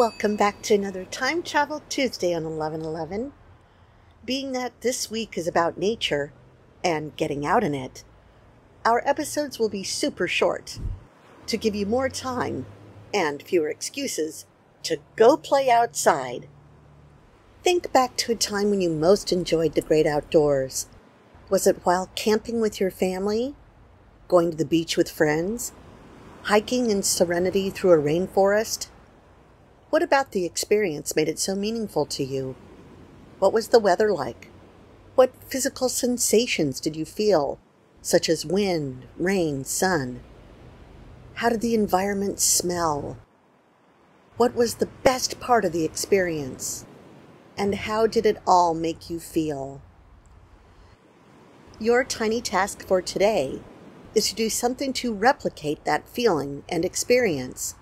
Welcome back to another Time Travel Tuesday on 11/11. Being that this week is about nature and getting out in it, our episodes will be super short to give you more time and fewer excuses to go play outside. Think back to a time when you most enjoyed the great outdoors. Was it while camping with your family, going to the beach with friends, hiking in serenity through a rainforest? What about the experience made it so meaningful to you? What was the weather like? What physical sensations did you feel, such as wind, rain, sun? How did the environment smell? What was the best part of the experience? And how did it all make you feel? Your tiny task for today is to do something to replicate that feeling and experience.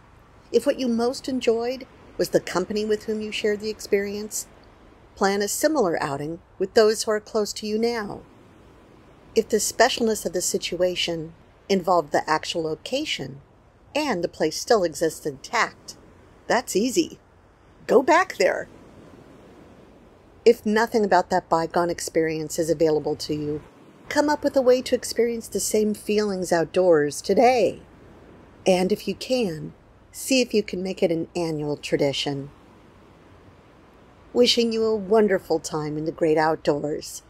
If what you most enjoyed was the company with whom you shared the experience, plan a similar outing with those who are close to you now. If the specialness of the situation involved the actual location and the place still exists intact, that's easy. Go back there. If nothing about that bygone experience is available to you, come up with a way to experience the same feelings outdoors today. And if you can, see if you can make it an annual tradition. Wishing you a wonderful time in the great outdoors.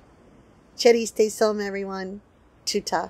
Chéri, stay home, everyone. Tuta.